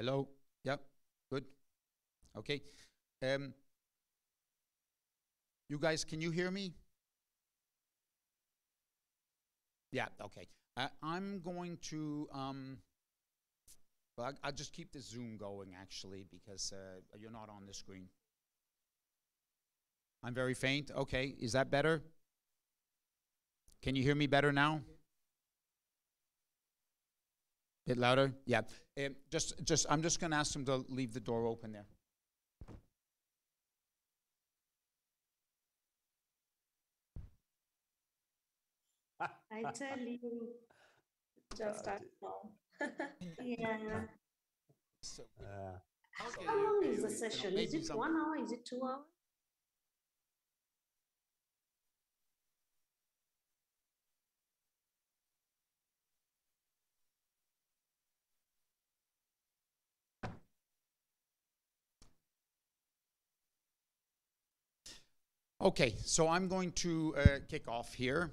Hello? Yep, good. Okay. You guys, can you hear me? Yeah, okay. I'm going to, well, I'll just keep the Zoom going, actually, because you're not on the screen. I'm very faint. Okay, is that better? Can you hear me better now? Bit louder? Yeah. I'm just going to ask them to leave the door open there. I tell you, just start now. Yeah. So, How long is the session? Is it 1 hour? Is it 2 hours? okay, so I'm going to kick off here.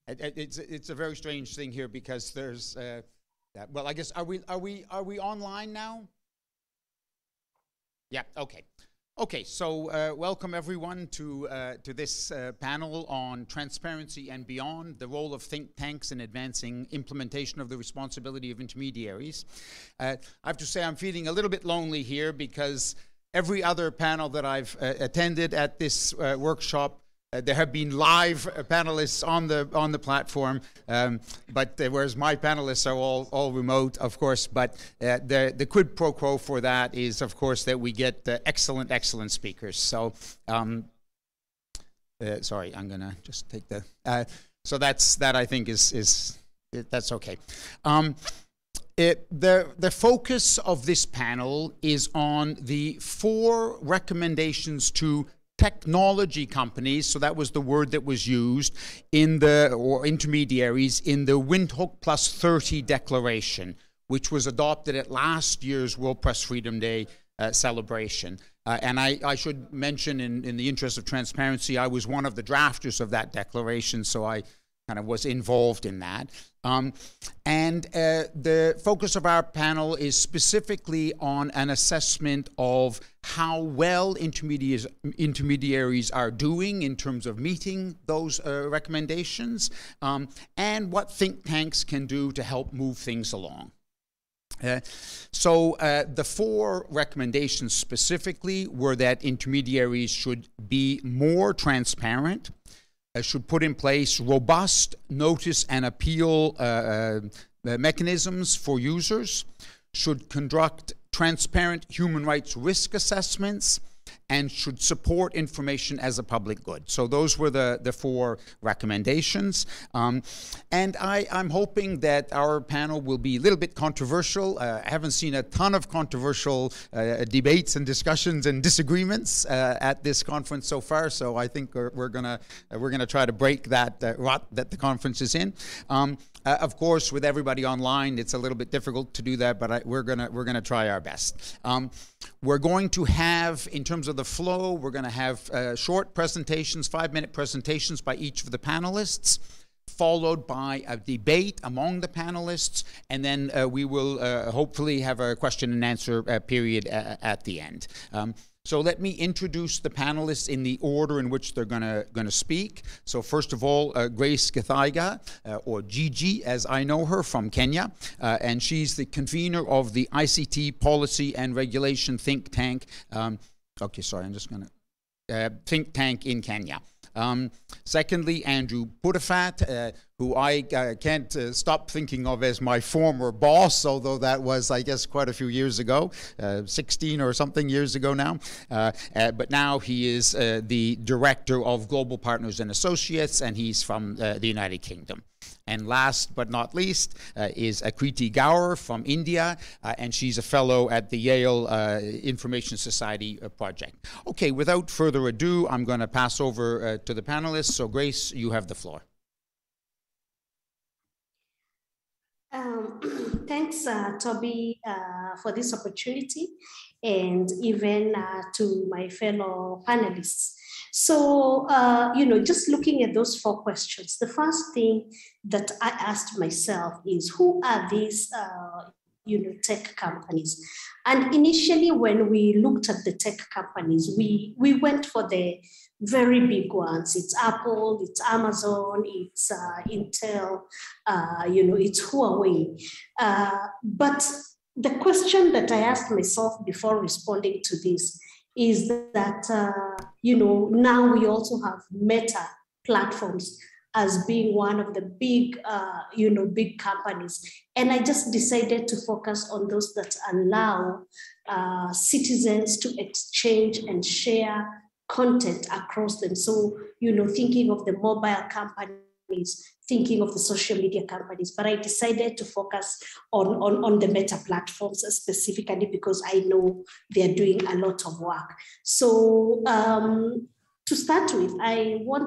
It's a very strange thing here because there's well, I guess are we online now? Yeah. Okay. Okay. So welcome everyone to this panel on transparency and beyond, the role of think tanks in advancing implementation of the responsibility of intermediaries. I have to say I'm feeling a little bit lonely here because every other panel that I've attended at this workshop, there have been live panelists on the platform, but whereas my panelists are all remote, of course. But the quid pro quo for that is, of course, that we get excellent speakers. So, sorry, I'm gonna just take the. So that I think is that's okay. The focus of this panel is on the 4 recommendations to technology companies, so that was the word that was used or intermediaries in the Windhoek Plus 30 declaration, which was adopted at last year's World Press Freedom Day celebration. And I should mention, in the interest of transparency, I was one of the drafters of that declaration, so I kind of was involved in that. And the focus of our panel is specifically on an assessment of how well intermediaries are doing in terms of meeting those recommendations, and what think tanks can do to help move things along. So the 4 recommendations specifically were that intermediaries should be more transparent, should put in place robust notice and appeal mechanisms for users, should conduct transparent human rights risk assessments, and should support information as a public good. So those were the 4 recommendations. And I'm hoping that our panel will be a little bit controversial. I haven't seen a ton of controversial debates and discussions and disagreements at this conference so far. So I think we're gonna try to break that rut that the conference is in. Of course, with everybody online, it's a little bit difficult to do that, but we're gonna try our best. We're going to have, in terms of the flow, we're going to have short presentations, 5-minute presentations by each of the panelists, followed by a debate among the panelists, and then we will hopefully have a question and answer period at the end. So let me introduce the panelists in the order in which they're going to speak. So first of all, Grace Githaiga, or Gigi as I know her, from Kenya, and she's the convener of the ICT Policy and Regulation think tank. Okay, sorry, I'm just going to think tank in Kenya. Secondly, Andrew Puddephatt, who I can't stop thinking of as my former boss, although that was, I guess, quite a few years ago, 16 or something years ago now. But now he is the Director of Global Partners and Associates, and he's from the United Kingdom. And last but not least is Akriti Gaur from India, and she's a fellow at the Yale Information Society project. Okay, without further ado, I'm going to pass over to the panelists. So Grace, you have the floor. Thanks, Toby, for this opportunity, and even to my fellow panelists. So, just looking at those 4 questions, the first thing that I asked myself is, who are these tech companies. And initially, when we looked at the tech companies, we went for the very big ones. It's Apple, it's Amazon, it's Intel, it's Huawei. But the question that I asked myself before responding to this is that, now we also have Meta platforms as being one of the big, big companies. And I just decided to focus on those that allow citizens to exchange and share content across them. So, thinking of the mobile companies, thinking of the social media companies, but I decided to focus on the Meta platforms specifically because I know they're doing a lot of work. So, to start with,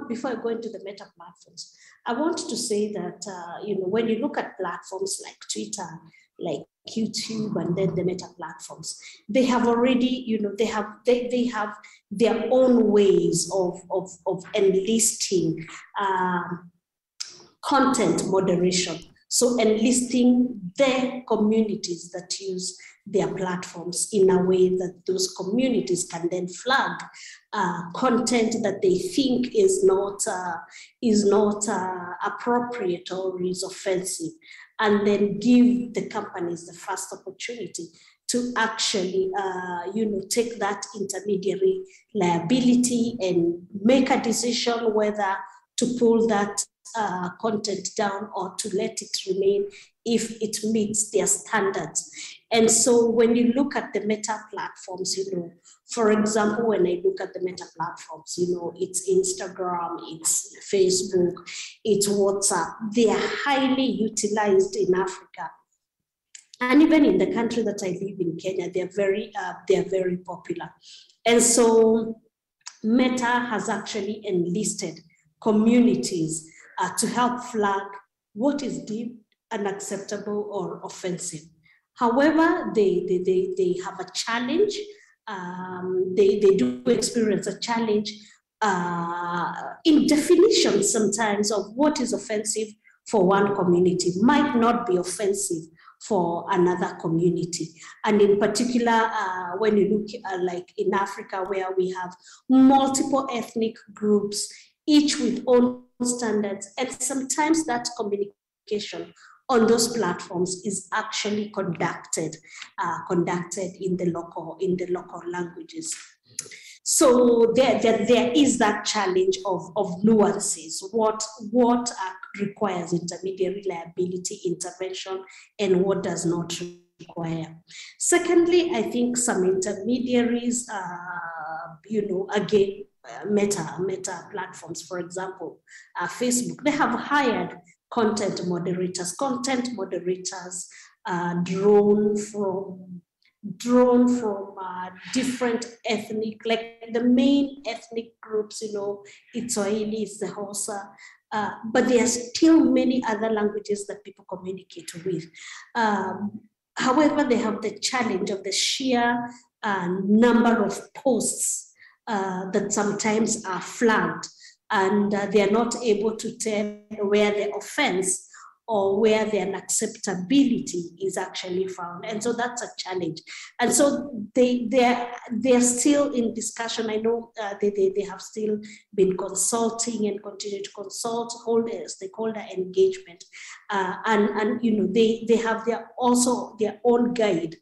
before I go into the Meta platforms, I want to say that, when you look at platforms like Twitter, like YouTube, and then the Meta platforms, they have already, they have their own ways of enlisting content moderation. So enlisting their communities that use their platforms in a way that those communities can then flag content that they think is not appropriate or is offensive, and then give the companies the first opportunity to actually, take that intermediary liability and make a decision whether to pull that content down or to let it remain if it meets their standards. And so when you look at the Meta platforms, for example, when I look at the Meta platforms, it's Instagram, it's Facebook, it's WhatsApp. They are highly utilized in Africa. And even in the country that I live in, Kenya, they're very popular. And so Meta has actually enlisted communities to help flag what is deemed unacceptable or offensive. However, they have a challenge. They do experience a challenge in definition sometimes of what is offensive for one community might not be offensive for another community. And in particular, when you look like in Africa, where we have multiple ethnic groups, each with own standards, and sometimes that communication on those platforms is actually conducted in the local languages. So there is that challenge of nuances. What requires intermediary liability intervention and what does not require. Secondly, I think some intermediaries, again, Meta platforms, for example, Facebook, they have hired content moderators drawn from different ethnic, like the main ethnic groups, it's Swahili, it's the Hausa, but there are still many other languages that people communicate with. However, they have the challenge of the sheer number of posts that sometimes are flagged, and they are not able to tell where the offense or where the unacceptability is actually found. And so that's a challenge. And so they're still in discussion. I know they have still been consulting and continue to consult, hold stakeholder engagement. And they have their own guide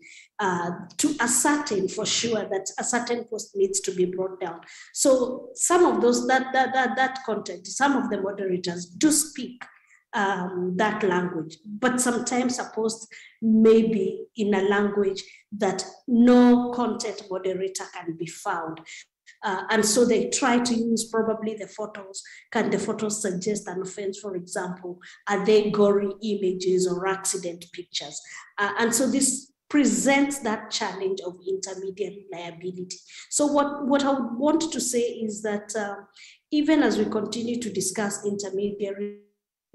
to ascertain for sure that a certain post needs to be brought down. So some of those, that content, some of the moderators do speak that language, but sometimes a post may be in a language that no content moderator can be found. And so they try to use probably the photos. Can the photos suggest an offense, for example? Are they gory images or accident pictures? And so this presents that challenge of intermediary liability. So what I would want to say is that even as we continue to discuss intermediary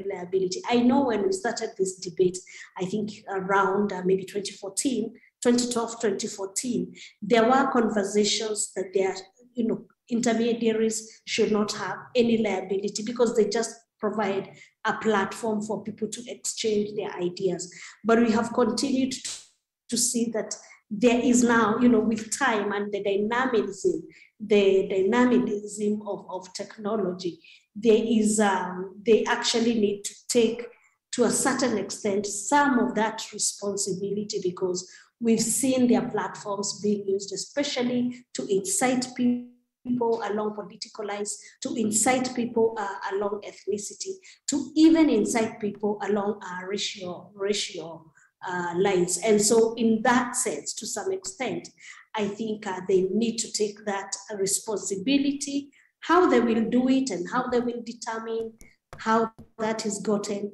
liability, I know when we started this debate, I think around maybe 2012, 2014, there were conversations that intermediaries should not have any liability because they just provide a platform for people to exchange their ideas. But we have continued to see that there is now, with time and the dynamism of technology, they actually need to take, to a certain extent, some of that responsibility, because we've seen their platforms being used, especially to incite people along political lines, to incite people along ethnicity, to even incite people along racial lines. And so in that sense, to some extent, I think they need to take that responsibility. How they will do it and how they will determine how that is gotten,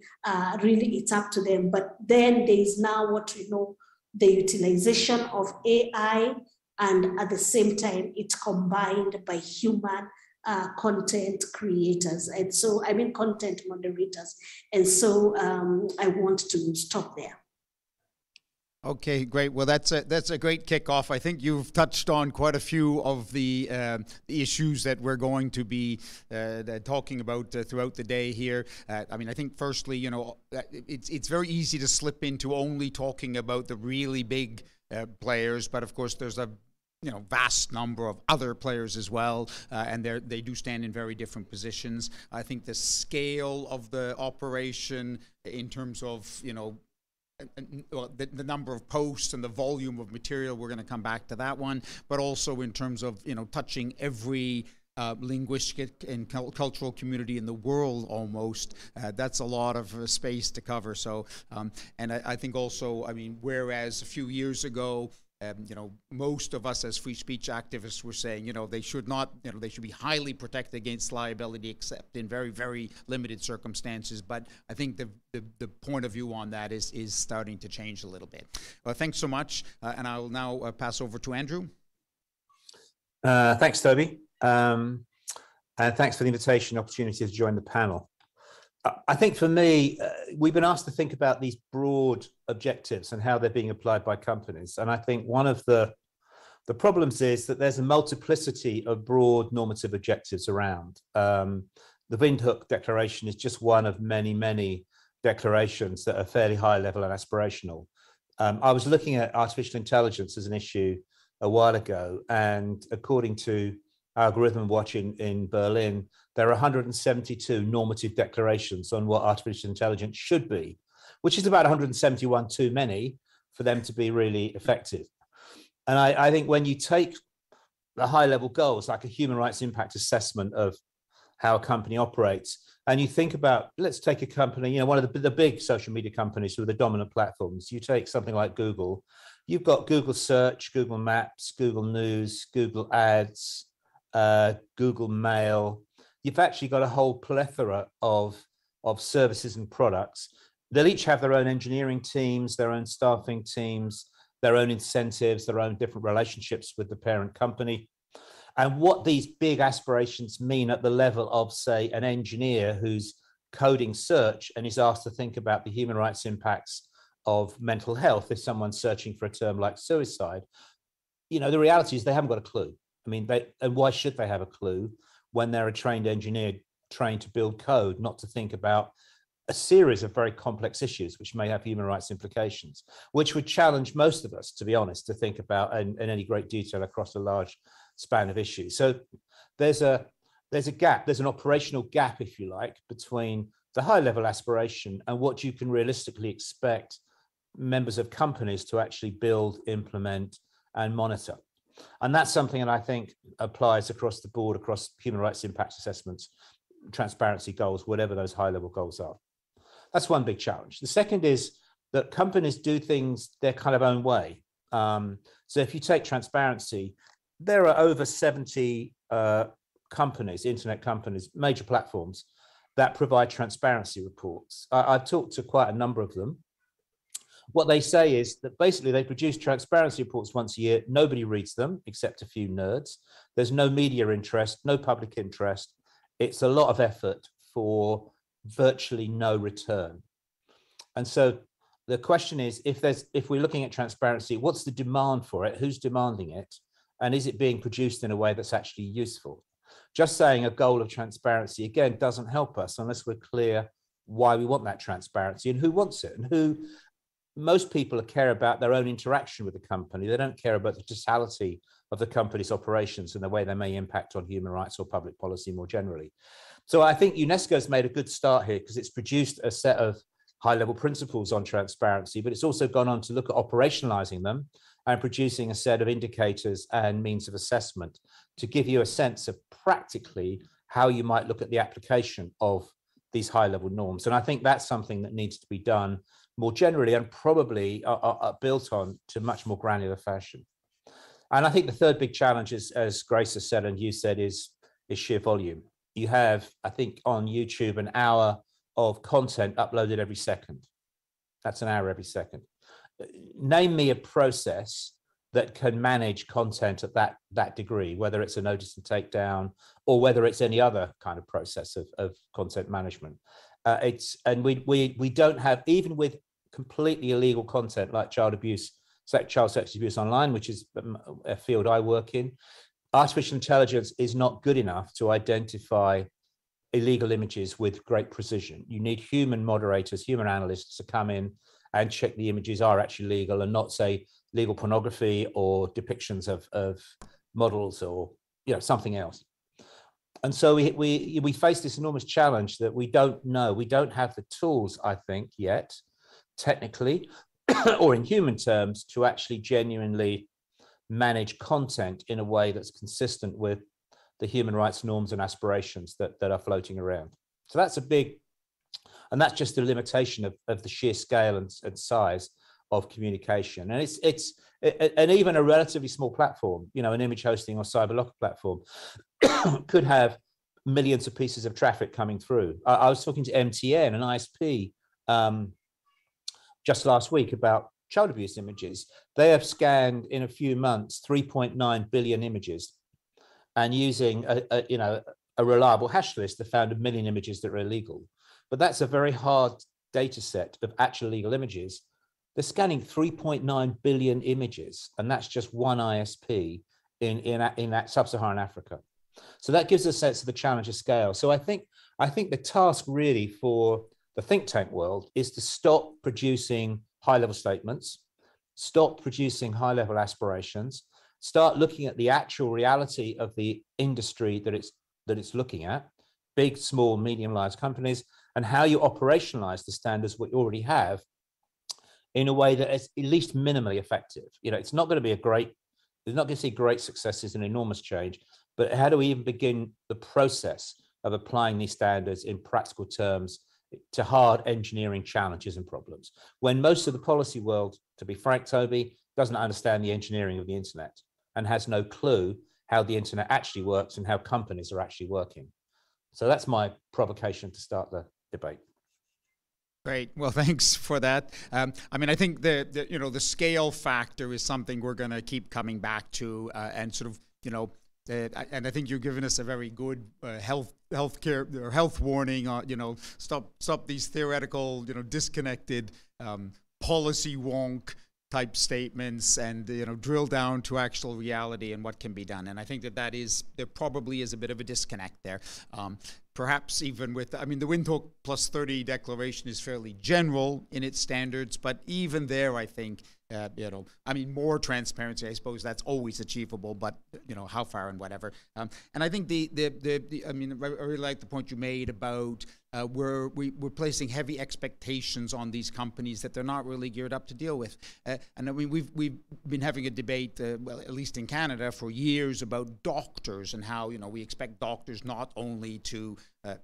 really it's up to them. But then there is now what we know, the utilization of AI, and at the same time, it's combined by human content creators. And so, content moderators. And so I want to stop there. Okay, great. Well, that's a great kickoff. I think you've touched on quite a few of the issues that we're going to be talking about throughout the day here. I think firstly, it's very easy to slip into only talking about the really big players, but of course there's a vast number of other players as well, and they do stand in very different positions. I think the scale of the operation in terms of the number of posts and the volume of material, we're going to come back to that one, but also in terms of touching every linguistic and cultural community in the world almost. That's a lot of space to cover. So and I think also, whereas a few years ago most of us as free speech activists were saying, they should not, they should be highly protected against liability except in very, very limited circumstances. But I think the point of view on that is starting to change a little bit. Well, thanks so much. And I will now pass over to Andrew. Thanks, Toby. And thanks for the invitation and opportunity to join the panel. I think for me, we've been asked to think about these broad objectives and how they're being applied by companies. And I think one of the problems is that there's a multiplicity of broad normative objectives around. The Windhoek Declaration is just one of many, many declarations that are fairly high level and aspirational. I was looking at artificial intelligence as an issue a while ago, and according to Algorithm Watch in Berlin, there are 172 normative declarations on what artificial intelligence should be, which is about 171 too many for them to be really effective. And I think when you take the high level goals, like a human rights impact assessment of how a company operates, and you think about, let's take a company, one of the big social media companies who are the dominant platforms. You take something like Google, you've got Google Search, Google Maps, Google News, Google Ads, Google Mail. You've actually got a whole plethora of services and products. They'll each have their own engineering teams, their own staffing teams, their own incentives, their own different relationships with the parent company. And what these big aspirations mean at the level of, say, an engineer who's coding search and is asked to think about the human rights impacts of mental health if someone's searching for a term like suicide. The reality is they haven't got a clue. And why should they have a clue when they're a trained engineer trained to build code, not to think about a series of very complex issues which may have human rights implications, which would challenge most of us, to be honest, to think about in any great detail across a large span of issues. So there's a gap, there's an operational gap, if you like, between the high level aspiration and what you can realistically expect members of companies to actually build, implement, and monitor. And that's something that I think applies across the board, across human rights impact assessments, transparency goals, whatever those high level goals are. That's one big challenge. The second is that companies do things their kind of own way. So if you take transparency, there are over 70 companies, internet companies, major platforms that provide transparency reports. I've talked to quite a number of them. What they say is that basically they produce transparency reports once a year. Nobody reads them except a few nerds. There's no media interest, no public interest. It's a lot of effort for virtually no return. And so the question is, if we're looking at transparency, what's the demand for it? Who's demanding it? And is it being produced in a way that's actually useful? Just saying a goal of transparency, again, doesn't help us unless we're clear why we want that transparency and who wants it and who most people care about their own interaction with the company. They don't care about the totality of the company's operations and the way they may impact on human rights or public policy more generally. So I think UNESCO's made a good start here because it's produced a set of high-level principles on transparency, but it's also gone on to look at operationalizing them and producing a set of indicators and means of assessment to give you a sense of practically how you might look at the application of these high-level norms. And I think that's something that needs to be done more generally and probably are built on to much more granular fashion. And I think the third big challenge is, as Grace has said and you said, is sheer volume. You have, I think, on YouTube an hour of content uploaded every second. That's an hour every second. Name me a process that can manage content at that degree, whether it's a notice and take down or whether it's any other kind of process of content management. We don't have, even with completely illegal content like child sex abuse online, which is a field I work in, artificial intelligence is not good enough to identify illegal images with great precision. You need human moderators, human analysts to come in and check the images are actually legal and not, say, legal pornography or depictions of models or something else. And so we face this enormous challenge that we don't know. We don't have the tools, I think, yet, technically or in human terms, to actually genuinely manage content in a way that's consistent with the human rights norms and aspirations that are floating around. So that's a big, and that's just a limitation of the sheer scale and size of communication. And and even a relatively small platform, an image hosting or cyberlocker platform could have millions of pieces of traffic coming through. I was talking to MTN, an ISP, just last week about child abuse images. They have scanned in a few months 3.9 billion images, and using a reliable hash list, they found 1 million images that are illegal. But that's a very hard data set of actual legal images. They're scanning 3.9 billion images, and that's just one ISP in sub-Saharan Africa. So that gives a sense of the challenge of scale. So I think the task really for the think tank world is to stop producing high-level statements, stop producing high-level aspirations, start looking at the actual reality of the industry that it's looking at, big, small, medium-sized companies, and how you operationalize the standards we already have in a way that is at least minimally effective. It's not going to be there's not going to see great successes and enormous change, but how do we even begin the process of applying these standards in practical terms to hard engineering challenges and problems, when most of the policy world, to be frank, Toby, doesn't understand the engineering of the internet and has no clue how the internet actually works and how companies are actually working. So that's my provocation to start the debate. Great. Well, thanks for that. I think the scale factor is something we're going to keep coming back to, and sort of, and I think you've given us a very good healthcare or health warning. Stop these theoretical, disconnected policy wonk type statements, and drill down to actual reality and what can be done. And I think there probably is a bit of a disconnect there. Perhaps even with, the Windhoek Plus 30 declaration is fairly general in its standards, but even there, I think, more transparency, I suppose that's always achievable, but, how far and whatever. And I think I really like the point you made about we're placing heavy expectations on these companies that they're not really geared up to deal with. And we've been having a debate, well, at least in Canada, for years about doctors and how, we expect doctors not only to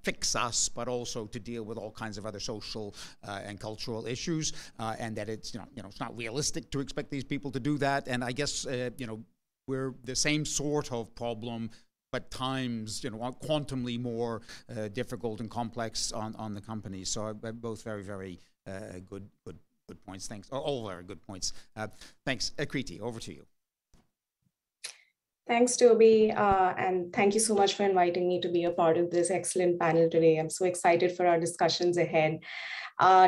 fix us, but also to deal with all kinds of other social and cultural issues, and that it's it's not realistic to expect these people to do that. And I guess we're the same sort of problem, but times quantumly more difficult and complex on the companies. So both very, very good points. Thanks. All very good points. Thanks, Akriti. Over to you. Thanks, Toby, and thank you so much for inviting me to be a part of this excellent panel today. I'm so excited for our discussions ahead.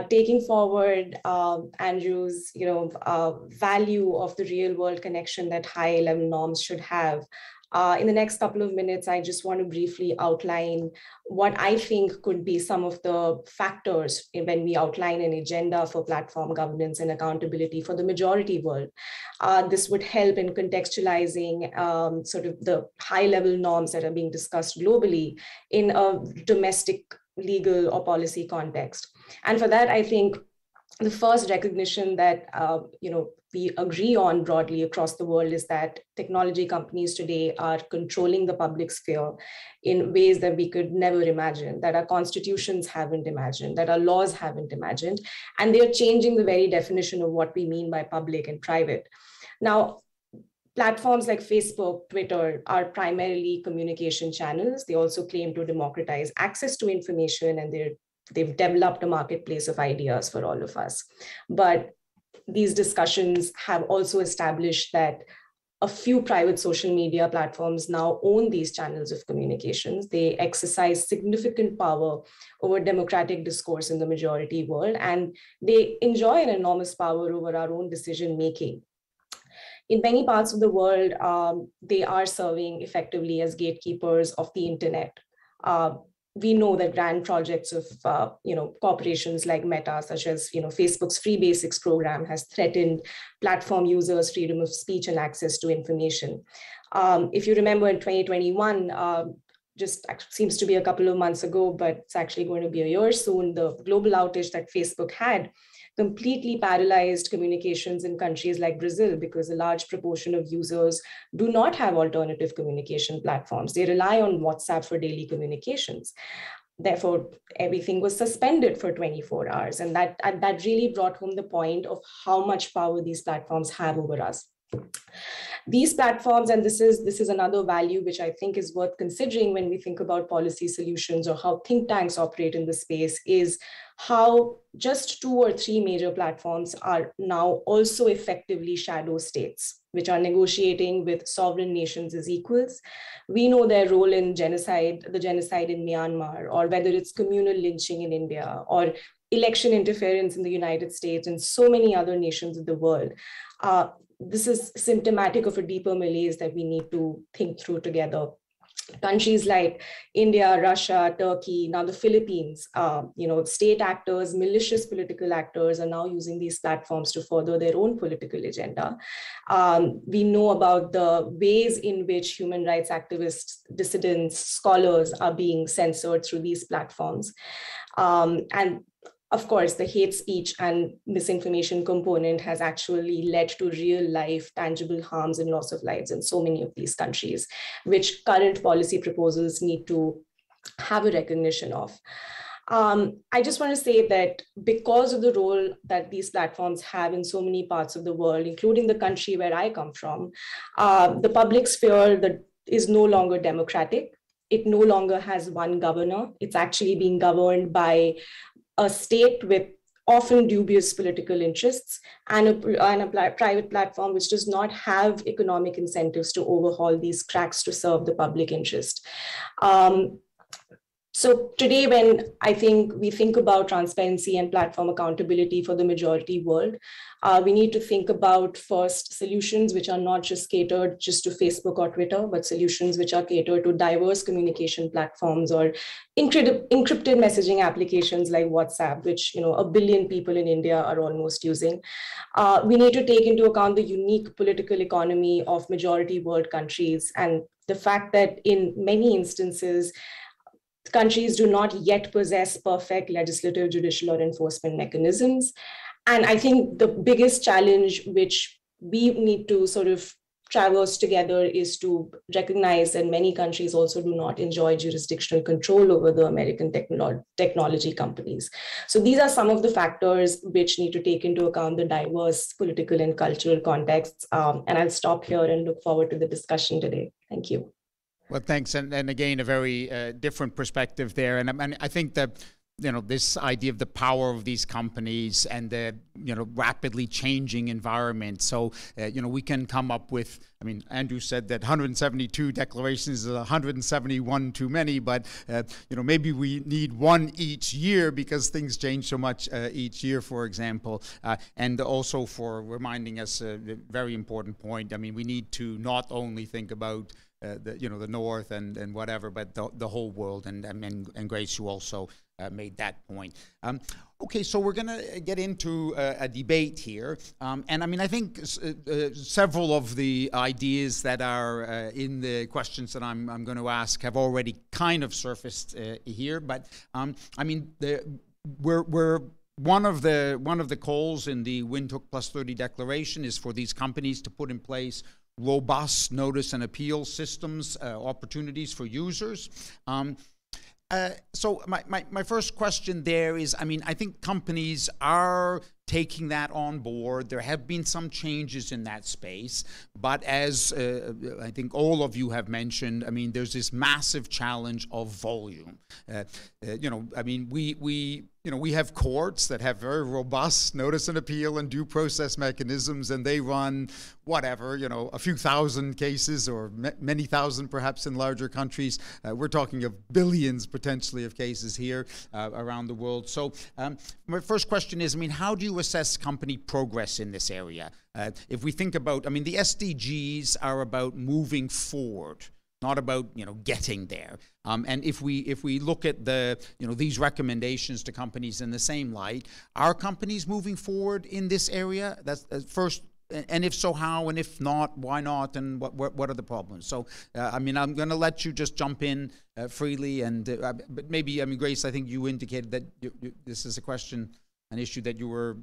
Taking forward Andrew's, value of the real world connection that high level norms should have. In the next couple of minutes, I just want to briefly outline what I think could be some of the factors when we outline an agenda for platform governance and accountability for the majority world. This would help in contextualizing sort of the high-level norms that are being discussed globally in a domestic legal or policy context. And for that, I think the first recognition that we agree on broadly across the world is that technology companies today are controlling the public sphere in ways that we could never imagine, that our constitutions haven't imagined, that our laws haven't imagined, and they're changing the very definition of what we mean by public and private. Now, platforms like Facebook, Twitter are primarily communication channels. They also claim to democratize access to information, and they've developed a marketplace of ideas for all of us. But these discussions have also established that a few private social media platforms now own these channels of communications. They exercise significant power over democratic discourse in the majority world, and they enjoy an enormous power over our own decision-making. In many parts of the world, they are serving effectively as gatekeepers of the internet. We know that grand projects of corporations like Meta, such as Facebook's Free Basics program, has threatened platform users' freedom of speech and access to information. If you remember in 2021, just seems to be a couple of months ago, but it's actually going to be a year soon, the global outage that Facebook had completely paralyzed communications in countries like Brazil, because a large proportion of users do not have alternative communication platforms. They rely on WhatsApp for daily communications. Therefore, everything was suspended for 24 hours. And that really brought home the point of how much power these platforms have over us. These platforms, and this is another value which I think is worth considering when we think about policy solutions or how think tanks operate in the space, is how just 2 or 3 major platforms are now also effectively shadow states, which are negotiating with sovereign nations as equals. We know their role in genocide, the genocide in Myanmar, or whether it's communal lynching in India, or election interference in the United States and so many other nations of the world. This is symptomatic of a deeper malaise that we need to think through together. Countries like India, Russia, Turkey, now the Philippines, state actors, malicious political actors are now using these platforms to further their own political agenda. We know about the ways in which human rights activists, dissidents, scholars are being censored through these platforms. And of course, the hate speech and misinformation component has actually led to real life, tangible harms and loss of lives in so many of these countries, which current policy proposals need to have a recognition of. I just want to say that because of the role that these platforms have in so many parts of the world, including the country where I come from, the public sphere that is no longer democratic. It no longer has one governor. It's actually being governed by a state with often dubious political interests and a private platform which does not have economic incentives to overhaul these cracks to serve the public interest. So today, when I think we think about transparency and platform accountability for the majority world, we need to think about first solutions which are not just catered just to Facebook or Twitter, but solutions which are catered to diverse communication platforms or encrypted messaging applications like WhatsApp, which 1 billion people in India are almost using. We need to take into account the unique political economy of majority world countries and the fact that in many instances, countries do not yet possess perfect legislative, judicial, or enforcement mechanisms. And I think the biggest challenge which we need to sort of traverse together is to recognize that many countries also do not enjoy jurisdictional control over the American technology companies. So these are some of the factors which need to take into account the diverse political and cultural contexts. And I'll stop here and look forward to the discussion today. Thank you. Well, thanks. And again, a very different perspective there. And I think that, this idea of the power of these companies and the, rapidly changing environment. So, we can come up with, Andrew said that 172 declarations is 171 too many, but, maybe we need one each year because things change so much each year, for example. And also for reminding us a very important point. We need to not only think about the North and whatever, but the whole world. And Grace, you also made that point. Okay, so we're going to get into a debate here. And I mean, I think several of the ideas that are in the questions that I'm going to ask have already kind of surfaced here. But I mean, we're one of the calls in the Windhoek Plus 30 Declaration is for these companies to put in place robust notice and appeal systems, opportunities for users. So my first question there is, I mean, I think companies are taking that on board. There have been some changes in that space, but as I think all of you have mentioned, I mean, there's this massive challenge of volume. I mean, we have courts that have very robust notice and appeal and due process mechanisms, and they run whatever, a few thousand cases or many thousand perhaps in larger countries. We're talking of billions potentially of cases here around the world. So my first question is, I mean, how do you assess company progress in this area? If we think about, I mean, the SDGs are about moving forward, not about getting there. And if we look at these recommendations to companies in the same light, are companies moving forward in this area? That's first. And if so, how? And if not, why not? And what are the problems? So, I mean, I'm going to let you just jump in freely. And but maybe, I mean, Grace, I think you indicated that this is an issue that you were,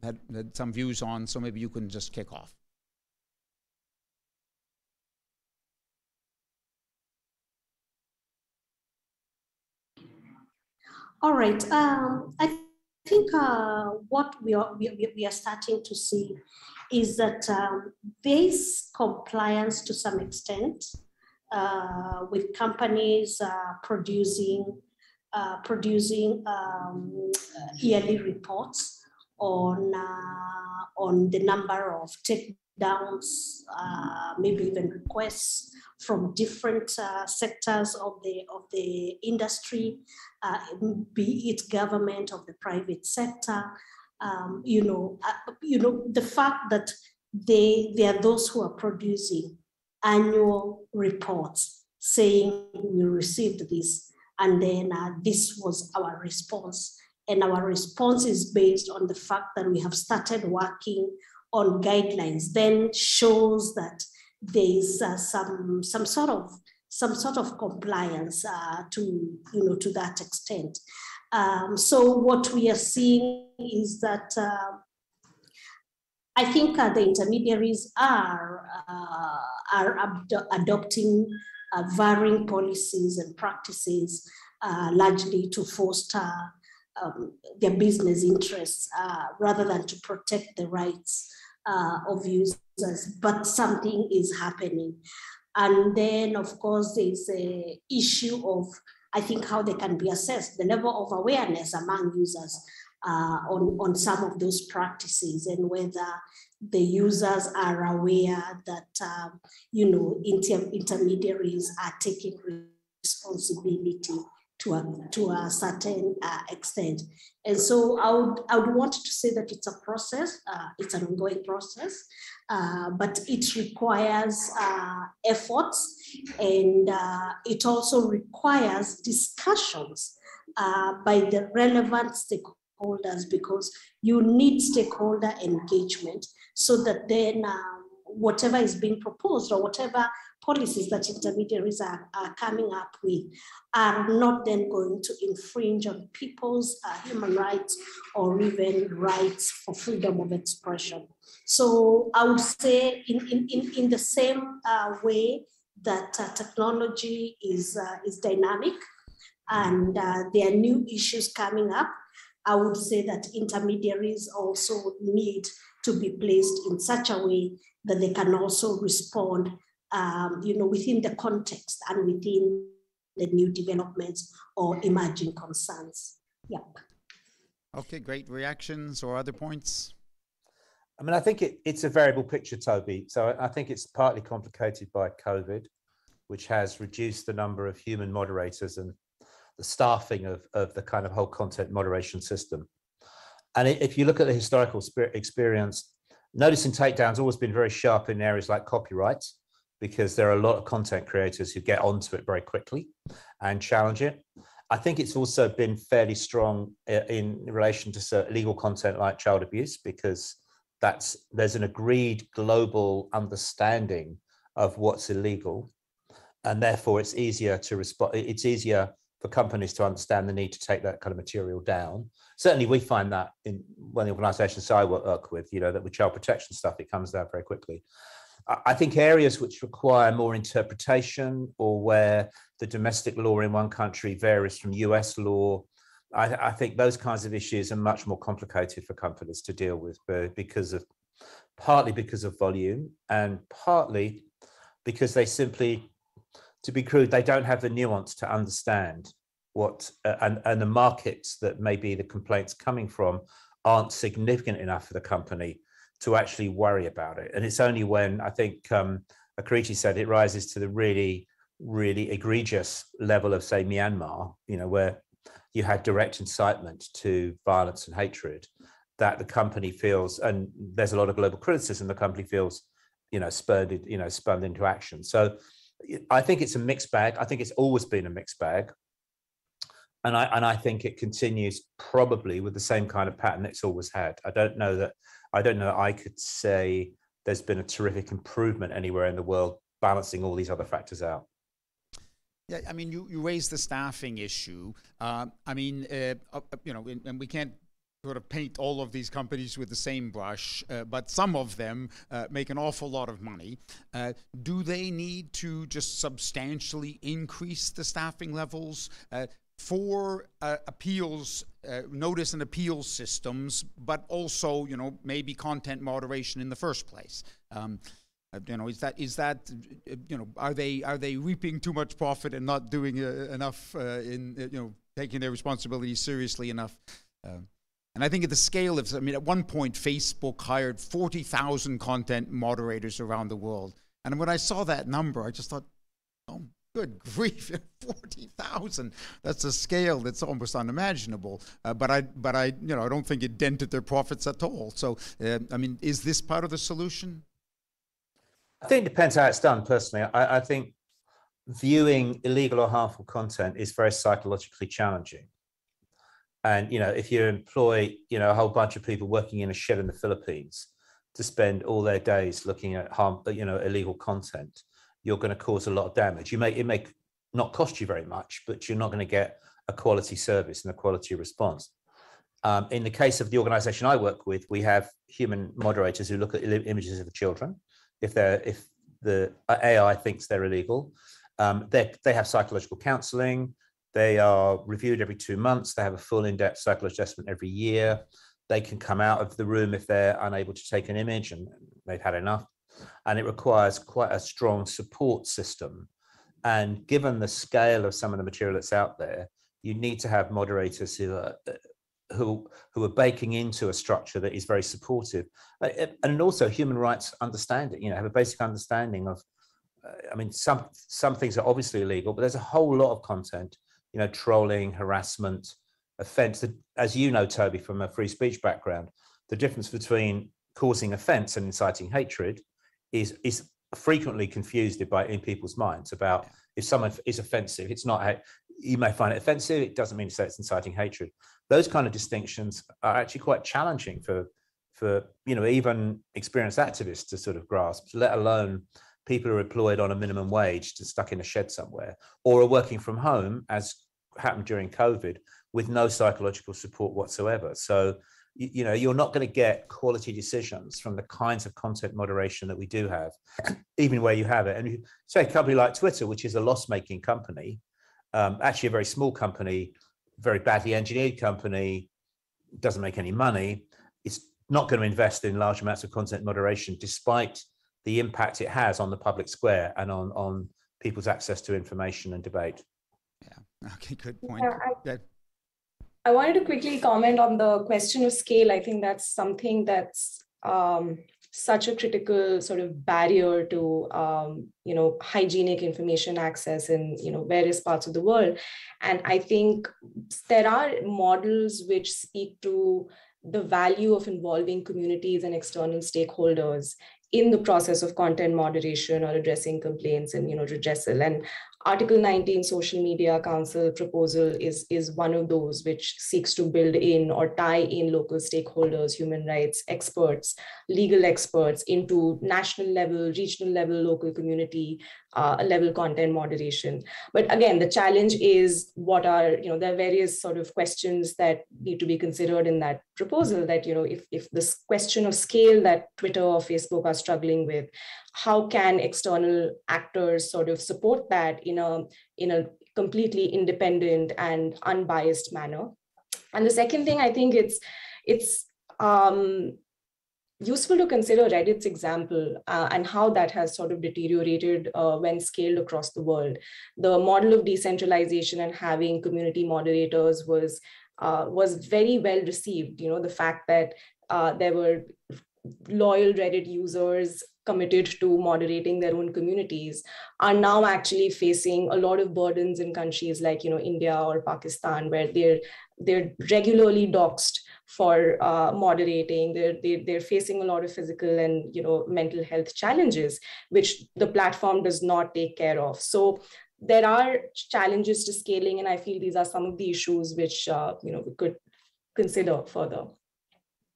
had some views on. So maybe you can just kick off. All right. I think what we are starting to see is that there's compliance to some extent with companies producing yearly reports on the number of takedowns, maybe even requests from different sectors of the industry, be it government or the private sector. The fact that there are those who are producing annual reports saying we received this, and then this was our response. And our response is based on the fact that we have started working on guidelines, then shows that there is some sort of compliance to that extent. So what we are seeing is that I think the intermediaries are adopting varying policies and practices, largely to foster their business interests rather than to protect the rights of users. But something is happening. And then, of course, there's an issue of, I think, how they can be assessed, the level of awareness among users on some of those practices, and whether the users are aware that, intermediaries are taking responsibility to a certain extent. And so I would want to say that it's a process, it's an ongoing process, but it requires efforts, and it also requires discussions by the relevant stakeholders, because you need stakeholder engagement so that then whatever is being proposed or whatever policies that intermediaries are coming up with are not then going to infringe on people's human rights or even rights for freedom of expression. So I would say in the same way that technology is dynamic and there are new issues coming up, I would say that intermediaries also need to be placed in such a way that they can also respond within the context and within the new developments or emerging concerns. Yep. Okay, great. Reactions or other points? I mean, I think it's a variable picture, Toby. So I think it's partly complicated by COVID, which has reduced the number of human moderators and the staffing of the kind of whole content moderation system. And if you look at the historical experience, notice and takedown's always been very sharp in areas like copyright, because there are a lot of content creators who get onto it very quickly and challenge it. I think it's also been fairly strong in relation to illegal content like child abuse, because there's an agreed global understanding of what's illegal, and therefore it's easier to respond. It's easier for companies to understand the need to take that kind of material down. Certainly, we find that in one of the organisations I work with, that with child protection stuff, it comes down very quickly. I think areas which require more interpretation, or where the domestic law in one country varies from US law, I think those kinds of issues are much more complicated for companies to deal with, partly because of volume, and partly because they simply, to be crude, they don't have the nuance to understand what, and the markets that maybe the complaints coming from aren't significant enough for the company to actually worry about it. And it's only when, I think Akriti said, it rises to the really, really egregious level of, say, Myanmar, where you had direct incitement to violence and hatred, that the company feels, and there's a lot of global criticism, the company feels, spun into action. So I think it's a mixed bag. I think it's always been a mixed bag. And I think it continues probably with the same kind of pattern it's always had. I don't know that I could say there's been a terrific improvement anywhere in the world balancing all these other factors out. Yeah, I mean, you raised the staffing issue. And we can't sort of paint all of these companies with the same brush, but some of them make an awful lot of money. Do they need to just substantially increase the staffing levels for appeals, notice and appeal systems, but also, maybe content moderation in the first place? Is that are they reaping too much profit and not doing enough in taking their responsibilities seriously enough? And I think at the scale of, at one point, Facebook hired 40,000 content moderators around the world. And when I saw that number, I just thought, oh, good grief, 40,000. That's a scale that's almost unimaginable. But I don't think it dented their profits at all. So, is this part of the solution? I think it depends how it's done, personally. I think viewing illegal or harmful content is very psychologically challenging. And, if you employ, a whole bunch of people working in a shed in the Philippines to spend all their days looking at illegal content, you're going to cause a lot of damage. It may not cost you very much, but you're not going to get a quality service and a quality response. In the case of the organization I work with, we have human moderators who look at images of the children. If the AI thinks they're illegal, they have psychological counseling. They are reviewed every 2 months. They have a full in-depth psychological assessment every year. They can come out of the room if they're unable to take an image and they've had enough. And it requires quite a strong support system. And given the scale of some of the material that's out there, you need to have moderators who are baking into a structure that is very supportive, and also human rights understanding. Have a basic understanding of. Some things are obviously illegal, but there's a whole lot of content. Trolling, harassment, offense. As you know, Toby, from a free speech background, the difference between causing offense and inciting hatred is frequently confused in people's minds about if someone is offensive. It's not. You may find it offensive. It doesn't mean to say it's inciting hatred. Those kind of distinctions are actually quite challenging for even experienced activists to sort of grasp, let alone people who are employed on a minimum wage to stuck in a shed somewhere, or are working from home, as happened during COVID, with no psychological support whatsoever. So, you're not going to get quality decisions from the kinds of content moderation that we do have, even where you have it. And you say a company like Twitter, which is a loss-making company, actually a very small company, very badly engineered company, doesn't make any money, it's not going to invest in large amounts of content moderation, despite the impact it has on the public square and on people's access to information and debate. Yeah, okay, good point. Yeah, I wanted to quickly comment on the question of scale. I think that's something that's such a critical sort of barrier to, hygienic information access in, various parts of the world. And I think there are models which speak to the value of involving communities and external stakeholders in the process of content moderation or addressing complaints and redressal. And Article 19 Social Media Council proposal is one of those which seeks to build in or tie in local stakeholders, human rights experts, legal experts into national level, regional level, local community level content moderation. But again, the challenge is what are, there are various sort of questions that need to be considered in that proposal that, if this question of scale that Twitter or Facebook are struggling with, how can external actors sort of support that in a completely independent and unbiased manner? And the second thing, I think it's useful to consider Reddit's example and how that has sort of deteriorated when scaled across the world. The model of decentralization and having community moderators was very well received. The fact that there were loyal Reddit users committed to moderating their own communities are now actually facing a lot of burdens in countries like India or Pakistan, where they're regularly doxxed for moderating. They're facing a lot of physical and mental health challenges, which the platform does not take care of. So there are challenges to scaling, and I feel these are some of the issues which we could consider further.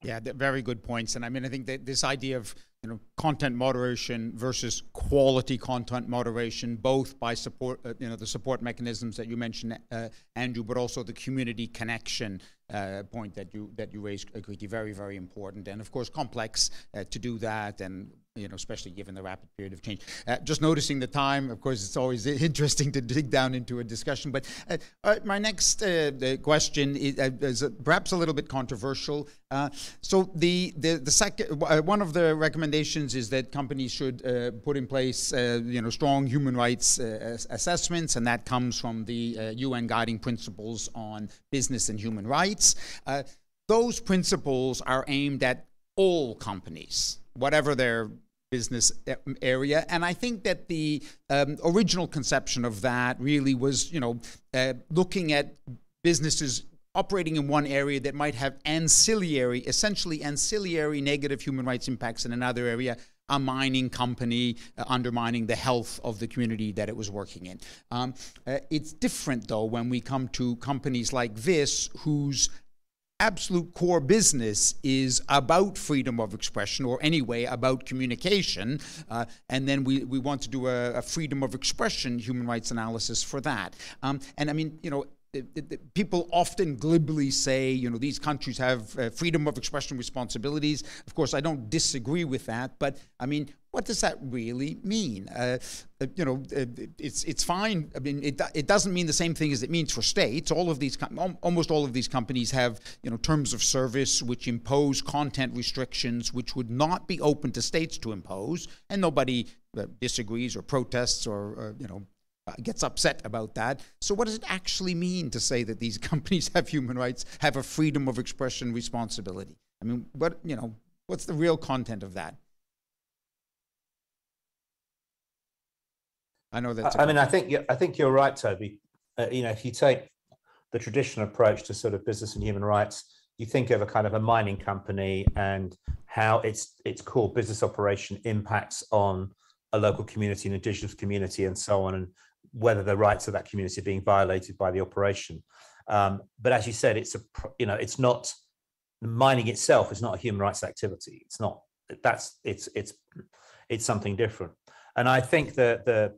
Yeah, very good points. And I mean, I think that this idea of content moderation versus quality content moderation, both by support, the support mechanisms that you mentioned, Andrew, but also the community connection point that you raised, Akriti, very, very important, and of course complex to do that, and especially given the rapid period of change. Just noticing the time, of course, it's always interesting to dig down into a discussion. But my next question is perhaps a little bit controversial. So the second one of the recommendations is that companies should put in place strong human rights assessments, and that comes from the UN guiding principles on business and human rights. Those principles are aimed at all companies, whatever their business area. And I think that the original conception of that really was, looking at businesses operating in one area that might have essentially ancillary negative human rights impacts in another area, a mining company undermining the health of the community that it was working in. It's different, though, when we come to companies like this, whose absolute core business is about freedom of expression, or anyway about communication, and then we want to do a freedom of expression human rights analysis for that. And I mean, people often glibly say, these countries have freedom of expression responsibilities. Of course, I don't disagree with that, but I mean, what does that really mean? It's fine. I mean, it doesn't mean the same thing as it means for states. Almost all of these companies have, terms of service which impose content restrictions which would not be open to states to impose, and nobody disagrees or protests or gets upset about that. So what does it actually mean to say that these companies have human rights, have a freedom of expression responsibility? I mean, what's the real content of that? I know that. I think you're right, Toby. If you take the traditional approach to sort of business and human rights, you think of a kind of a mining company and how its core business operation impacts on a local community, an indigenous community, and so on, and whether the rights of that community are being violated by the operation. But as you said, it's not mining itself is not a human rights activity. It's not. It's something different. And I think that the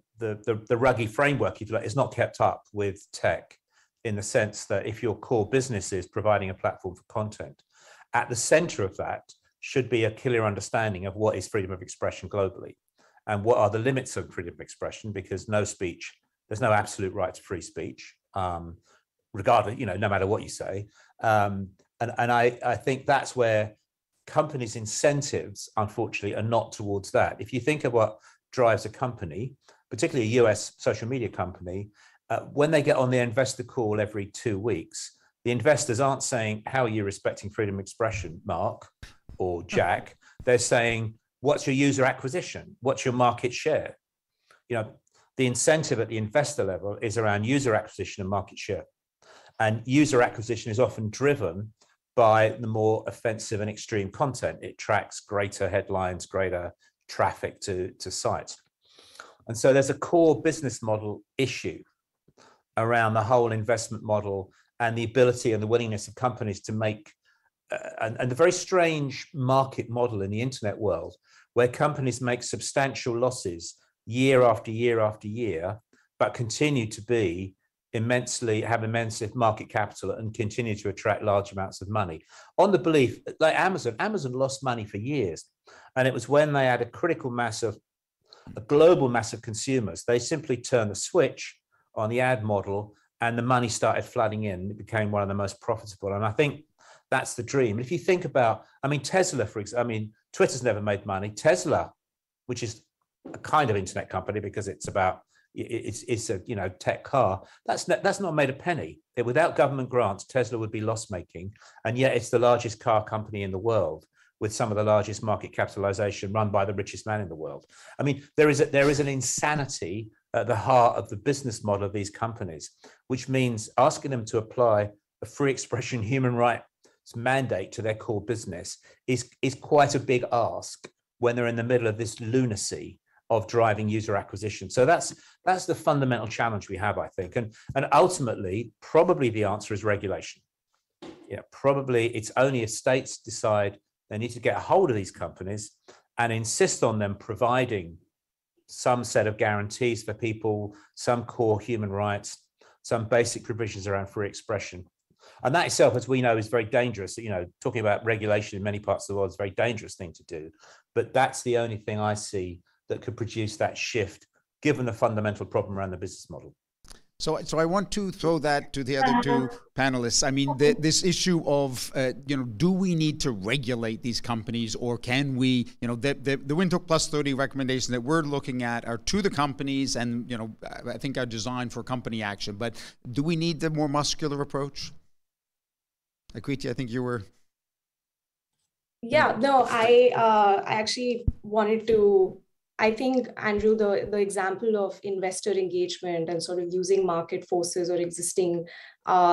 Ruggie framework, if you like, is not kept up with tech, in the sense that if your core business is providing a platform for content, at the center of that should be a clear understanding of what is freedom of expression globally, and what are the limits of freedom of expression, because there's no absolute right to free speech, regardless, no matter what you say. And I think that's where companies' incentives, unfortunately, are not towards that. If you think of what drives a company, particularly a US social media company, when they get on their investor call every 2 weeks, the investors aren't saying, how are you respecting freedom of expression, Mark or Jack? They're saying, what's your user acquisition? What's your market share? The incentive at the investor level is around user acquisition and market share. And user acquisition is often driven by the more offensive and extreme content. It tracks greater headlines, greater traffic to sites. And so there's a core business model issue around the whole investment model and the ability and the willingness of companies to make, and the very strange market model in the internet world, where companies make substantial losses year after year after year, but continue to be have immense market capital and continue to attract large amounts of money. On the belief, like Amazon lost money for years. And it was when they had a global mass of consumers, they simply turned the switch on the ad model and the money started flooding in. It became one of the most profitable. And I think that's the dream. If you think about, Tesla, for example, Twitter's never made money. Tesla, which is a kind of internet company because it's a tech car, that's not made a penny. Without government grants, Tesla would be loss making. And yet it's the largest car company in the world, with some of the largest market capitalization, run by the richest man in the world. There is an insanity at the heart of the business model of these companies, which means asking them to apply a free expression human rights mandate to their core business is quite a big ask when they're in the middle of this lunacy of driving user acquisition. So that's the fundamental challenge we have, I think. And ultimately, probably the answer is regulation. Yeah, probably it's only if states decide they need to get a hold of these companies and insist on them providing some set of guarantees for people, some core human rights, some basic provisions around free expression. And that itself, as we know, is very dangerous. Talking about regulation in many parts of the world is a very dangerous thing to do. But that's the only thing I see that could produce that shift, given the fundamental problem around the business model. So I want to throw that to the other two panelists. This issue of, do we need to regulate these companies, or can we, the Windhoek Plus 30 recommendations that we're looking at are to the companies and, I think are designed for company action. But do we need the more muscular approach? Akriti, I think you were. Yeah, no, I actually wanted to, I think, Andrew, the example of investor engagement and sort of using market forces or existing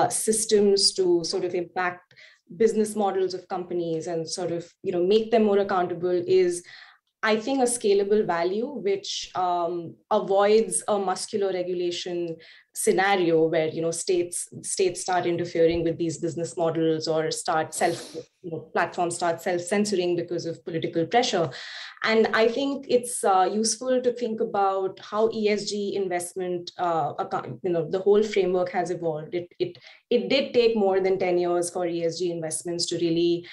systems to sort of impact business models of companies and sort of, make them more accountable is, I think, a scalable value, which avoids a muscular regulation scenario where, states start interfering with these business models or platforms start self-censoring because of political pressure. And I think it's useful to think about how ESG investment, the whole framework has evolved. It did take more than 10 years for ESG investments to really,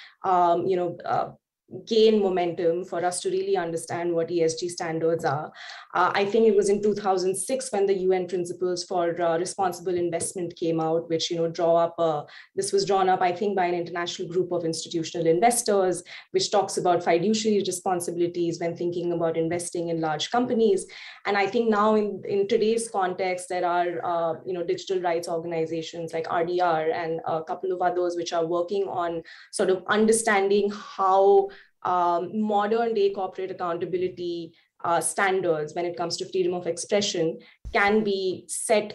gain momentum, for us to really understand what ESG standards are. I think it was in 2006 when the UN Principles for Responsible Investment came out, which this was drawn up, I think, by an international group of institutional investors, which talks about fiduciary responsibilities when thinking about investing in large companies. And I think now in today's context, there are digital rights organizations like RDR and a couple of others which are working on sort of understanding how modern day corporate accountability standards when it comes to freedom of expression can be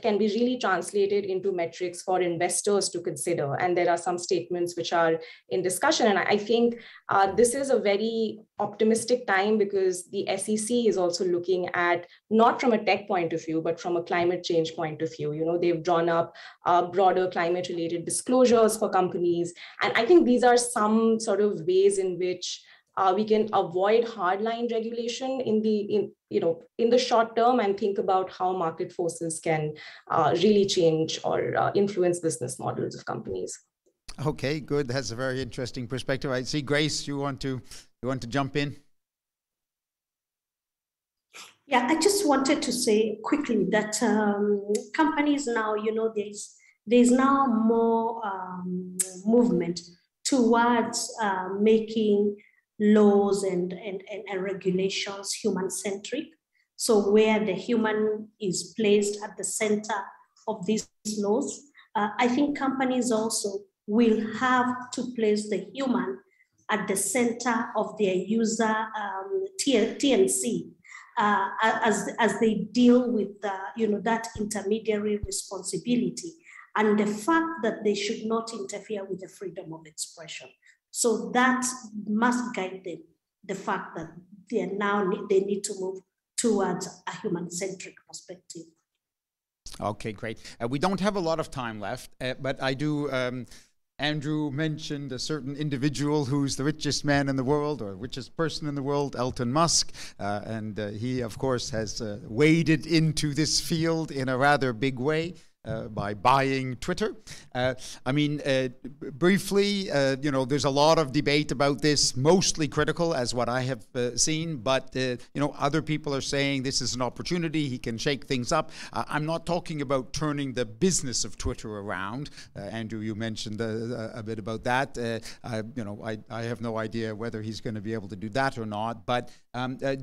really translated into metrics for investors to consider. And there are some statements which are in discussion. And I think this is a very optimistic time because the SEC is also looking at, not from a tech point of view, but from a climate change point of view. They've drawn up broader climate related disclosures for companies. And I think these are some sort of ways in which we can avoid hardline regulation in the short term and think about how market forces can really change or influence business models of companies. Okay, good. That's a very interesting perspective. I see, Grace, you want to jump in? Yeah, I just wanted to say quickly that companies now, there's now more movement towards making laws and regulations human-centric. So where the human is placed at the center of these laws, I think companies also will have to place the human at the center of their user TNC as they deal with that intermediary responsibility and the fact that they should not interfere with the freedom of expression. So that must guide them. the fact that they need to move towards a human-centric perspective. Okay, great. We don't have a lot of time left, but I do. Andrew mentioned a certain individual who's the richest man in the world, or richest person in the world, Elon Musk, and he, of course, has waded into this field in a rather big way. By buying Twitter. Briefly, there's a lot of debate about this, mostly critical as what I have seen, but, other people are saying this is an opportunity, he can shake things up. I'm not talking about turning the business of Twitter around. Andrew, you mentioned a bit about that. I have no idea whether he's going to be able to do that or not, but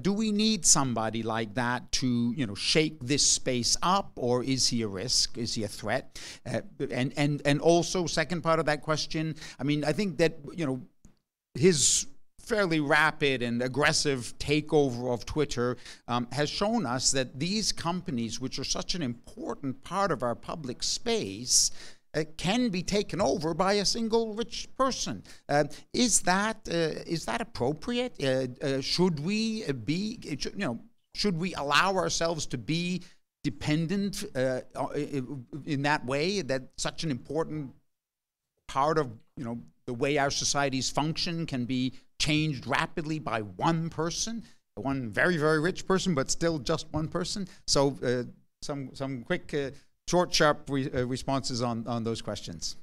do we need somebody like that to, shake this space up, or is he a risk? Is he a threat? And also, second part of that question, I think that, his fairly rapid and aggressive takeover of Twitter has shown us that these companies, which are such an important part of our public space, can be taken over by a single rich person. Is that appropriate? Should we allow ourselves to be dependent in that way, that such an important part of the way our societies function can be changed rapidly by one person, one very, very rich person, but still just one person? So some quick, short, sharp responses on those questions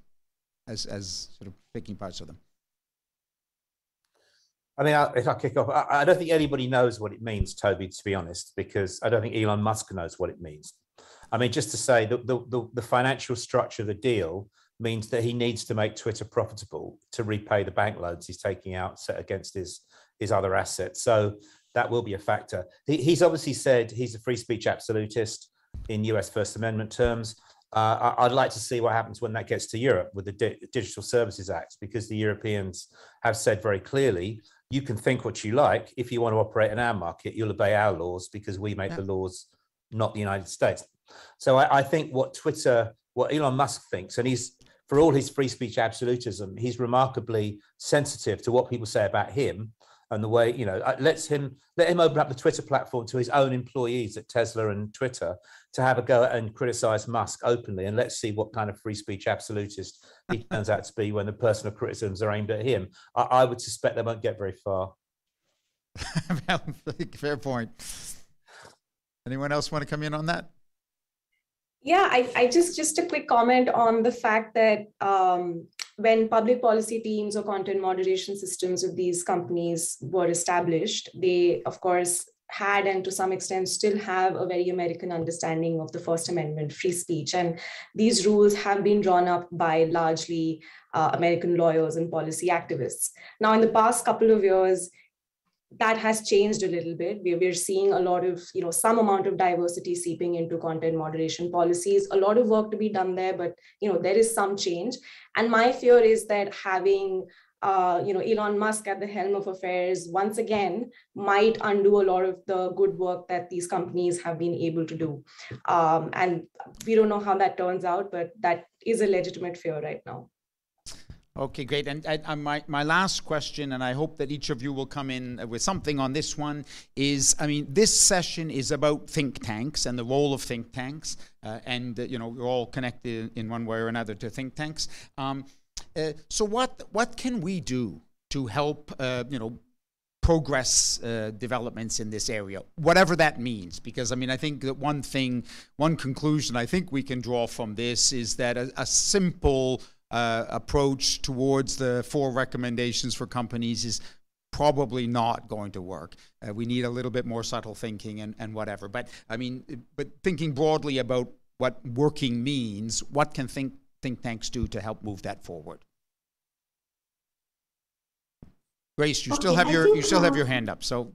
as sort of picking parts of them. If I kick off, I don't think anybody knows what it means, Toby, to be honest, because I don't think Elon Musk knows what it means. Just to say the financial structure of the deal means that he needs to make Twitter profitable to repay the bank loans he's taking out set against his other assets. So that will be a factor. He's obviously said he's a free speech absolutist in US First Amendment terms. I'd like to see what happens when that gets to Europe with the Digital Services Act, because the Europeans have said very clearly, you can think what you like. If you want to operate in our market, you'll obey our laws because we make the laws, not the United States. So I think what Elon Musk thinks, and for all his free speech absolutism, he's remarkably sensitive to what people say about him, and the way, let him open up the Twitter platform to his own employees at Tesla and Twitter to have a go and criticize Musk openly, and let's see what kind of free speech absolutist he turns out to be when the personal criticisms are aimed at him. I would suspect they won't get very far. Fair point. Anyone else want to come in on that? Yeah, I just a quick comment on the fact that when public policy teams or content moderation systems of these companies were established, they, of course, had and to some extent still have a very American understanding of the First Amendment, free speech. And these rules have been drawn up by largely American lawyers and policy activists. Now, in the past couple of years, that has changed a little bit. We're seeing a lot of, some amount of diversity seeping into content moderation policies, a lot of work to be done there, but, there is some change. And my fear is that having, Elon Musk at the helm of affairs once again might undo a lot of the good work that these companies have been able to do. And we don't know how that turns out, but that is a legitimate fear right now. Okay, great. And my last question, and I hope that each of you will come in with something on this one, is, this session is about think tanks and the role of think tanks. We're all connected in one way or another to think tanks. So what can we do to help, progress developments in this area, whatever that means? Because, I think that one conclusion I think we can draw from this is that a simple approach towards the 4 recommendations for companies is probably not going to work. We need a little bit more subtle thinking and whatever. But thinking broadly about what working means, what can think tanks do to help move that forward? Grace, you still have your hand up. So.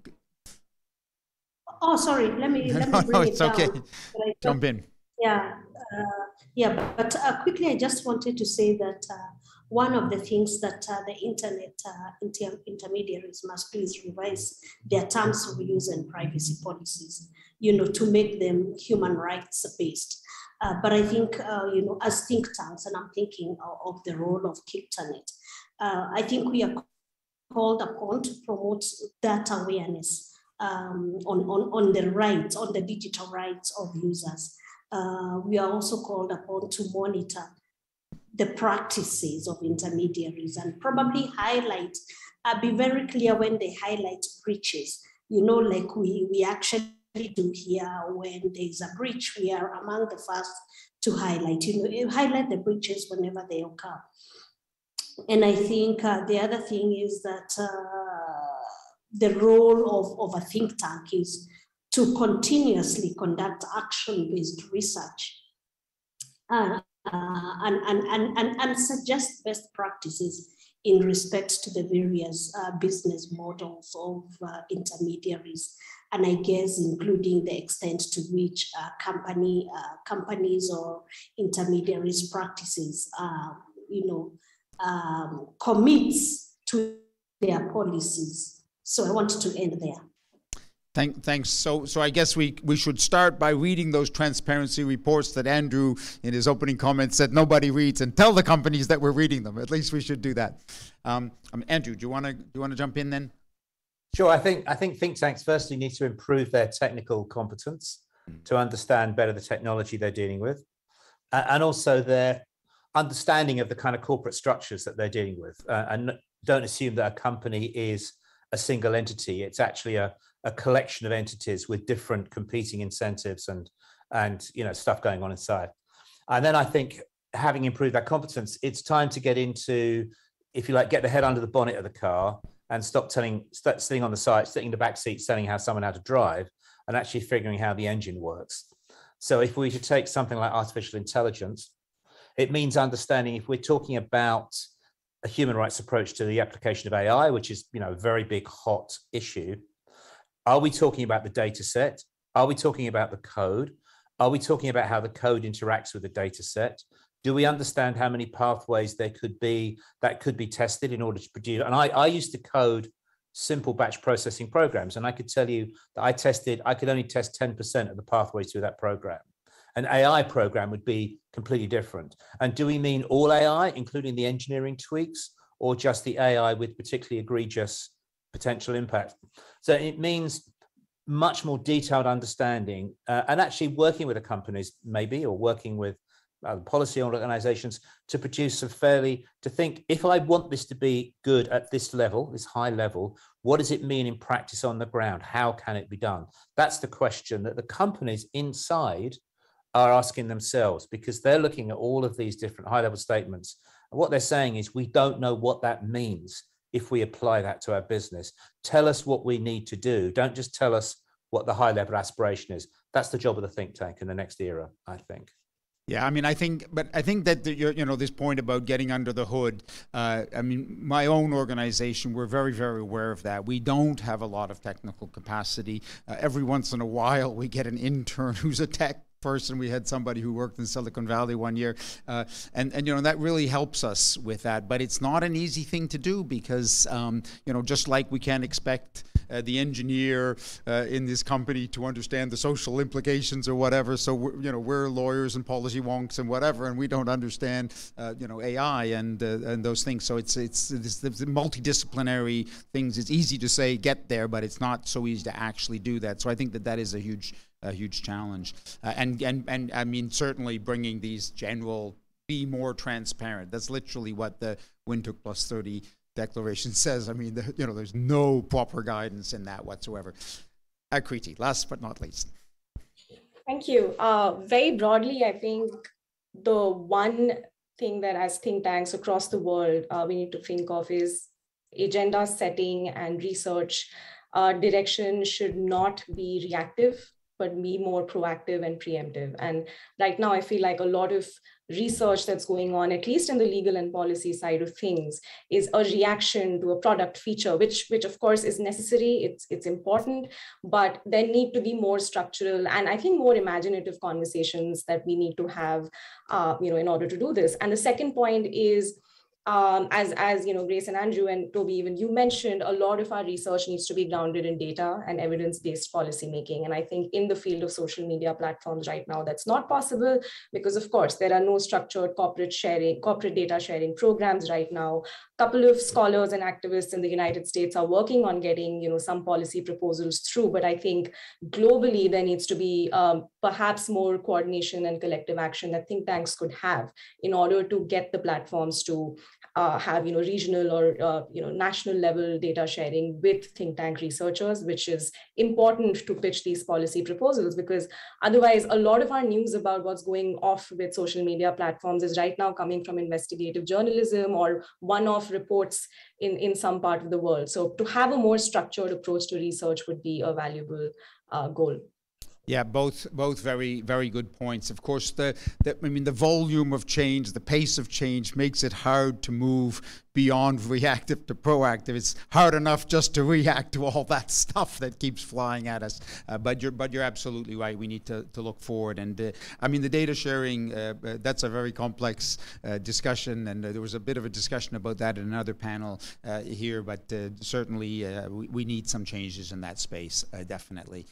Oh, sorry. Let me bring it's it down. Okay. Jump in. Yeah, but quickly, I just wanted to say that one of the things that the internet intermediaries must please revise their terms of use and privacy policies, to make them human rights based. But I think, as think tanks, and I'm thinking of the role of KICTANet, I think we are called upon to promote that awareness on the rights, on the digital rights of users. We are also called upon to monitor the practices of intermediaries and probably highlight, be very clear when they highlight breaches. You know, like we actually do here when there's a breach, we are among the first to highlight, highlight the breaches whenever they occur. And I think the other thing is that the role of a think tank is to continuously conduct action-based research and suggest best practices in respect to the various business models of intermediaries, and I guess including the extent to which companies or intermediaries practices, commits to their policies. So I wanted to end there. Thanks. So I guess we should start by reading those transparency reports that Andrew, in his opening comments, said nobody reads, and tell the companies that we're reading them. At least we should do that. Andrew, do you want to jump in then? Sure. I think think tanks firstly need to improve their technical competence to understand better the technology they're dealing with, and also their understanding of the kind of corporate structures that they're dealing with, and don't assume that a company is a single entity. It's actually a collection of entities with different competing incentives and stuff going on inside. And then I think, having improved that competence, it's time to get into, if you like, get the head under the bonnet of the car and stop sitting on the side, sitting in the back seat, telling someone how to drive, and actually figuring how the engine works. So if we should take something like artificial intelligence, it means understanding, if we're talking about a human rights approach to the application of AI, which is a very big hot issue, are we talking about the data set? Are we talking about the code? Are we talking about how the code interacts with the data set? Do we understand how many pathways there could be that could be tested in order to produce? And I used to code simple batch processing programs, and I could tell you that I could only test 10% of the pathways through that program. An AI program would be completely different. And do we mean all AI, including the engineering tweaks, or just the AI with particularly egregious potential impact? So it means much more detailed understanding and actually working with the companies maybe, or working with policy organizations to produce to think, if I want this to be good at this level, this high level, what does it mean in practice on the ground? How can it be done? That's the question that the companies inside are asking themselves, because they're looking at all of these different high-level statements. And what they're saying is, we don't know what that means if we apply that to our business. Tell us what we need to do. Don't just tell us what the high-level aspiration is. That's the job of the think tank in the next era, I think. Yeah, I mean, I think that this point about getting under the hood. I mean, my own organization, we're very, very aware of that. We don't have a lot of technical capacity. Every once in a while, we get an intern who's a tech person. We had somebody who worked in Silicon Valley one year, and that really helps us with that. But it's not an easy thing to do, because just like we can't expect the engineer in this company to understand the social implications or whatever. So we're lawyers and policy wonks and whatever, and we don't understand AI and those things. So it's the multidisciplinary things. It's easy to say get there, but it's not so easy to actually do that. So I think that is a huge challenge, and I mean, certainly bringing these general, be more transparent. That's literally what the Windhoek Plus 30 declaration says. I mean, there's no proper guidance in that whatsoever. Akriti, last but not least. Thank you. Very broadly, I think the one thing that as think tanks across the world we need to think of is agenda setting and research direction should not be reactive, but be more proactive and preemptive. And right now, I feel like a lot of research that's going on, at least in the legal and policy side of things, is a reaction to a product feature, which of course is necessary, it's important, but there need to be more structural and I think more imaginative conversations that we need to have, in order to do this. And the second point is, as Grace and Andrew and Toby, even you mentioned, a lot of our research needs to be grounded in data and evidence-based policymaking. And I think in the field of social media platforms right now, that's not possible because, of course, there are no structured corporate data sharing programs right now. couple of scholars and activists in the United States are working on getting, some policy proposals through. But I think globally there needs to be perhaps more coordination and collective action that think tanks could have in order to get the platforms to have, regional or national level data sharing with think tank researchers, which is important to pitch these policy proposals, because otherwise a lot of our news about what's going off with social media platforms is right now coming from investigative journalism or one-off reports in some part of the world. So to have a more structured approach to research would be a valuable goal. Yeah, both very, very good points. Of course, the volume of change, the pace of change makes it hard to move beyond reactive to proactive. It's hard enough just to react to all that stuff that keeps flying at us. But you're absolutely right. We need to look forward. And the data sharing, that's a very complex discussion. And there was a bit of a discussion about that in another panel here. But certainly we need some changes in that space, definitely.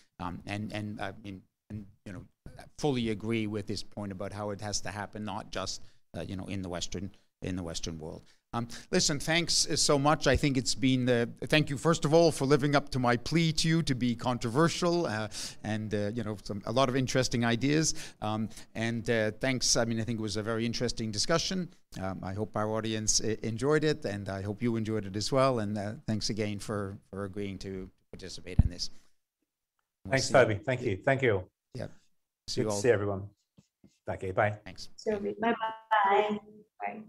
Fully agree with this point about how it has to happen, not just in the Western world. Listen, thanks so much. I think it's been, thank you first of all for living up to my plea to you to be controversial and a lot of interesting ideas. Thanks, I think it was a very interesting discussion. I hope our audience enjoyed it, and I hope you enjoyed it as well. And thanks again for agreeing to participate in this. Thanks, Toby. Thank you. Thank you. Yeah. Good to see everyone. Okay, bye. Thanks. Bye-bye. Bye.